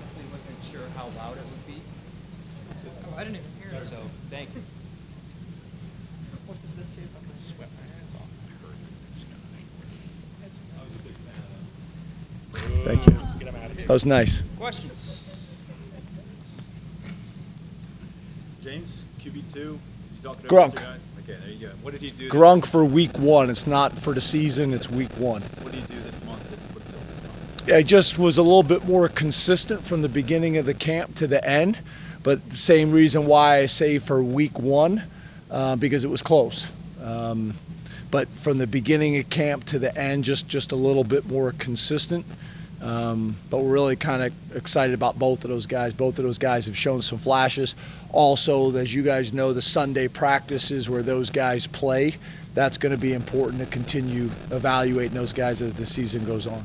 honestly wasn't sure how loud it would be. Oh, I didn't even hear it. So thank you. What does that say about my sweat? Thank you. That was nice. Questions? James, QB2. He's all Grunk. guys. Okay, there you go. What did he do? Grunk for week 1. It's not for the season. It's week 1. What did he do this month that put us over this month? Yeah, he just was a little bit more consistent from the beginning of the camp to the end. But the same reason why I say for week 1, because it was close. But from the beginning of camp to the end, just a little bit more consistent. But we're really kind of excited about both of those guys. Both of those guys have shown some flashes. Also, as you guys know, the Sunday practices where those guys play, that's going to be important to continue evaluating those guys as the season goes on.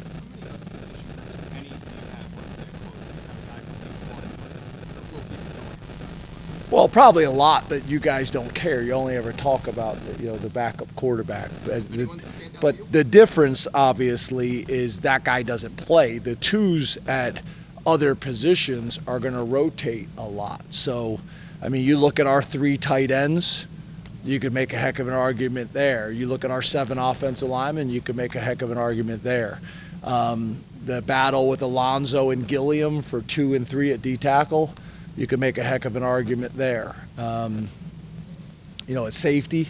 Well, probably a lot, but you guys don't care. You only ever talk about the backup quarterback. But the difference, obviously, is that guy doesn't play. The twos at other positions are going to rotate a lot. So, I mean, you look at our 3 tight ends, you could make a heck of an argument there. You look at our 7 offensive linemen, you could make a heck of an argument there. The battle with Alonzo and Gilliam for 2 and 3 at D-tackle, you could make a heck of an argument there. At safety.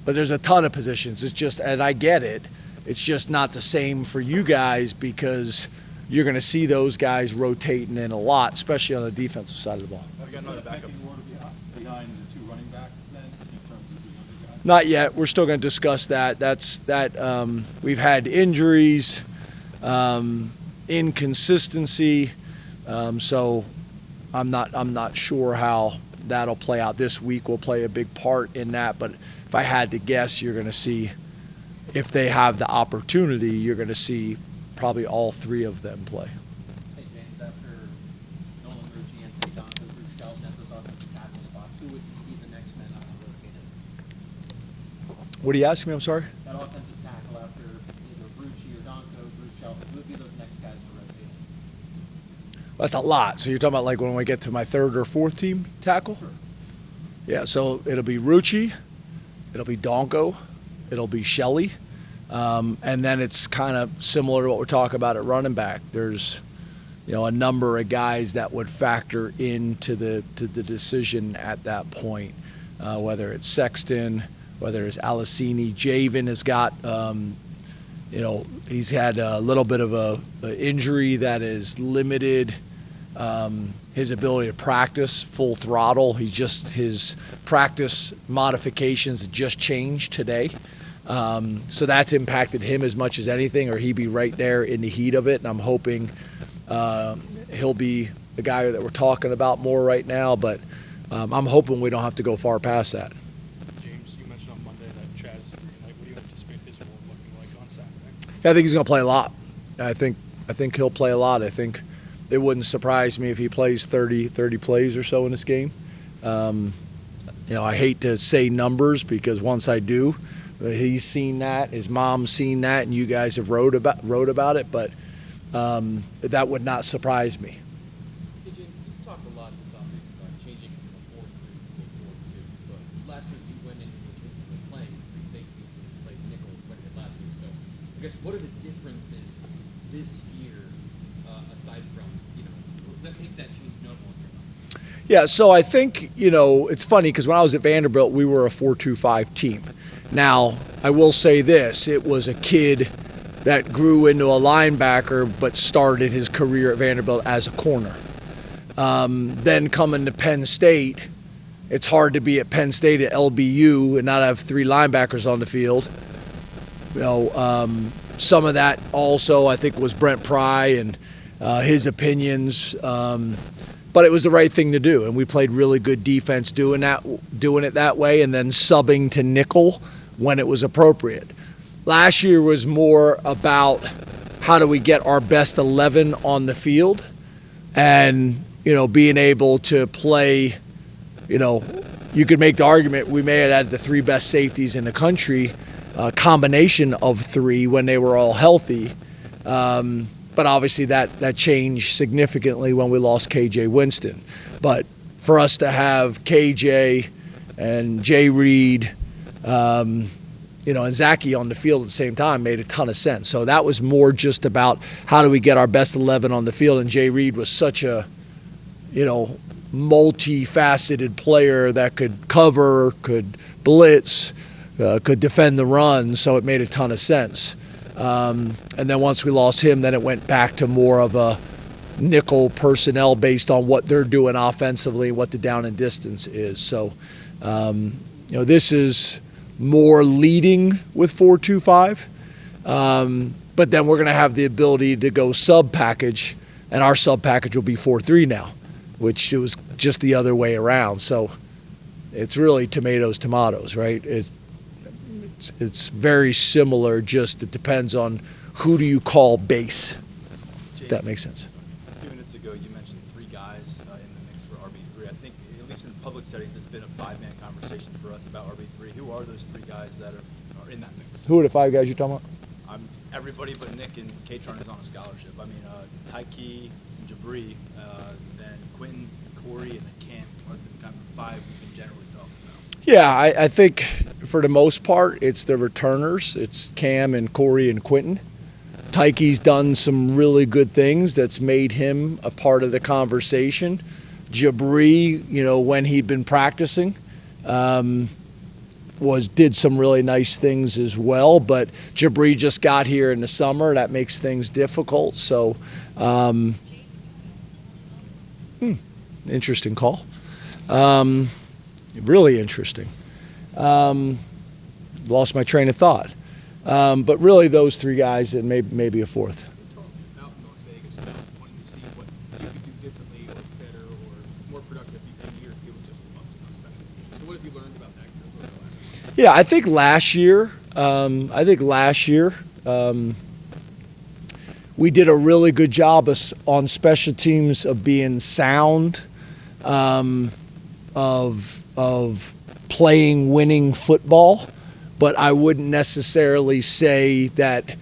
But there's a ton of positions. It's just, and I get it, it's just not the same for you guys because you're going to see those guys rotating in a lot, especially on the defensive side of the ball. Have you got another backup? Behind the 2 running backs then, in terms of the younger guys? Not yet. We're still going to discuss that. We've had injuries, inconsistency, so I'm not sure how that'll play out. This week will play a big part in that, but if I had to guess, you're going to see, if they have the opportunity, you're going to see probably all 3 of them play. Hey, James, after Nolan Rucci and Donko Bruchel at those offensive tackle spots, who would be the next man up to rotate? What are you asking me? I'm sorry? That offensive tackle after either Rucci or Donko Bruchel, who would be those next guys to rotate? That's a lot. So you're talking about like when we get to my 3rd or 4th team tackle? Sure. Yeah, so it'll be Rucci, it'll be Donko, it'll be Shelley, and then it's kind of similar to what we're talking about at running back. There's, a number of guys that would factor into the decision at that point, whether it's Sexton, whether it's Alicini. Javen has got, he's had a little bit of a injury that is limited his ability to practice full throttle. His practice modifications just changed today. So that's impacted him as much as anything, or he'd be right there in the heat of it. And I'm hoping he'll be the guy that we're talking about more right now, but I'm hoping we don't have to go far past that. James, you mentioned on Monday that Chaz is green light. What do you anticipate his role looking like on Saturday? I think he's going to play a lot. I think he'll play a lot. I think it wouldn't surprise me if he plays 30 plays or so in this game. I hate to say numbers because once I do, he's seen that, his mom's seen that, and you guys have wrote about it. But that would not surprise me. Hey, Jim, you've talked a lot this offseason about changing it from a 4-3 to a 4-2, but last year you went into playing 3 safeties and played nickel quite a bit last year. So I guess what are the differences this year aside from, that make that change notable in your mind? Yeah, so I think, it's funny because when I was at Vanderbilt, we were a 4-2-5 team. Now, I will say this, it was a kid that grew into a linebacker but started his career at Vanderbilt as a corner. Then coming to Penn State, it's hard to be at Penn State at LBU and not have 3 linebackers on the field. Some of that also I think was Brent Pry and his opinions, but it was the right thing to do, and we played really good defense doing it that way, and then subbing to nickel when it was appropriate. Last year was more about how do we get our best 11 on the field, and being able to play. You could make the argument we may have had the 3 best safeties in the country, a combination of 3 when they were all healthy. but obviously that changed significantly when we lost KJ Winston. But for us to have KJ and Jay Reed, and Zachy on the field at the same time made a ton of sense. So that was more just about how do we get our best 11 on the field. And Jay Reed was such a, multifaceted player that could cover, could blitz, could defend the run. So it made a ton of sense. And then once we lost him, then it went back to more of a nickel personnel based on what they're doing offensively, what the down and distance is. So, this is more leading with 4-2-5, but then we're going to have the ability to go sub package, and our sub package will be 4-3 now, which it was just the other way around. So it's really tomatoes, right? It's very similar, just it depends on who do you call base, if that makes sense. A few minutes ago, you mentioned 3 guys in the mix for RB3. I think, at least in public settings, it's been a 5-man conversation for us about RB3. Who are those 3 guys that are in that mix? Who are the 5 guys you're talking about? Everybody but Nick and Katron is on a scholarship. I mean, Tyke, Jabri, then Quentin, Corey, and then Cam are the kind of 5 we've been generally talking about. Yeah, I think for the most part, it's the returners. It's Cam and Corey and Quentin. Tyke's done some really good things that's made him a part of the conversation. Jabri, when he'd been practicing, did some really nice things as well. But Jabri just got here in the summer. That makes things difficult. So, interesting call. Really interesting. Lost my train of thought. But really those 3 guys and maybe a 4th. Out in Las Vegas, about wanting to see what you could do differently or better or more productive in year 2 with just a month of special teams. So what have you learned about that group over the last year? Yeah, I think last year we did a really good job on special teams of being sound, of playing winning football, but I wouldn't necessarily say that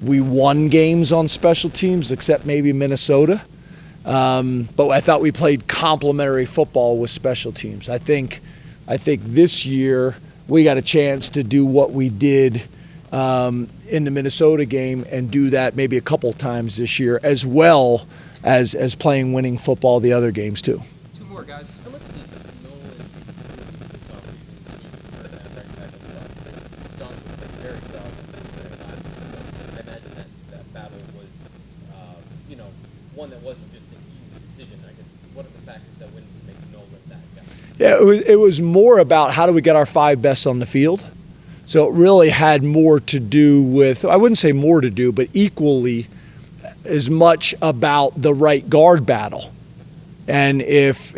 we won games on special teams, except maybe Minnesota. But I thought we played complementary football with special teams. I think this year we got a chance to do what we did in the Minnesota game and do that maybe a couple times this year, as well as playing winning football the other games too. 2 more, guys. How much did Nolan improve this offseason? You heard that right tackle spot. John was very well. I imagine that battle was, one that wasn't just an easy decision. I guess, what are the factors that went to make Nolan that guy? Yeah, it was more about how do we get our 5 best on the field. So it really had more to do with, I wouldn't say more to do, but equally as much about the right guard battle. And if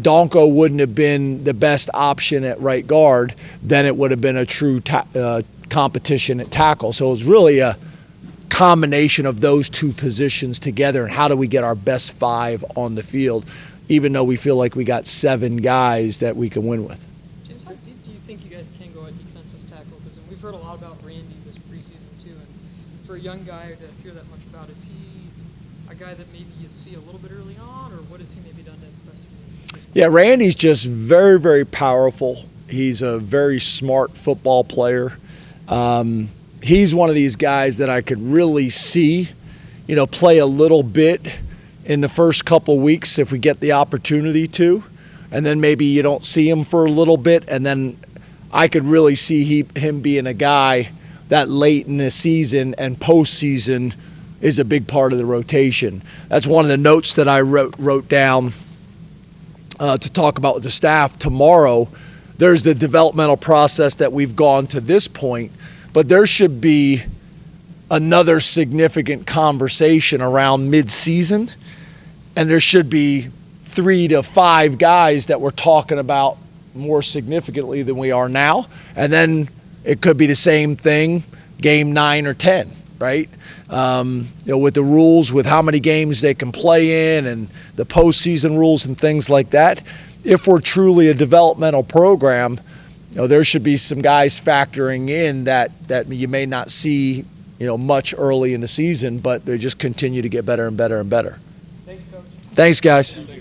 Donko wouldn't have been the best option at right guard, then it would have been a true competition at tackle. So it was really a combination of those 2 positions together, and how do we get our best 5 on the field, even though we feel like we got 7 guys that we can win with. James, how deep do you think you guys can go at defensive tackle? Because we've heard a lot about Randy this preseason too, and for a young guy to hear that much about, is he a guy that maybe you see a little bit early on, or what has he maybe done to impress you? Yeah, Randy's just very, very powerful. He's a very smart football player. He's one of these guys that I could really see, play a little bit in the first couple weeks if we get the opportunity to, and then maybe you don't see him for a little bit, and then I could really see him being a guy that late in the season and postseason is a big part of the rotation. That's one of the notes that I wrote down to talk about with the staff tomorrow. There's the developmental process that we've gone to this point, but there should be another significant conversation around mid-season, and there should be 3 to 5 guys that we're talking about more significantly than we are now, and then it could be the same thing game 9 or 10, right? With the rules, with how many games they can play in and the postseason rules and things like that. If we're truly a developmental program, there should be some guys factoring in that you may not see much early in the season, but they just continue to get better and better and better. Thanks, Coach. Thanks, guys.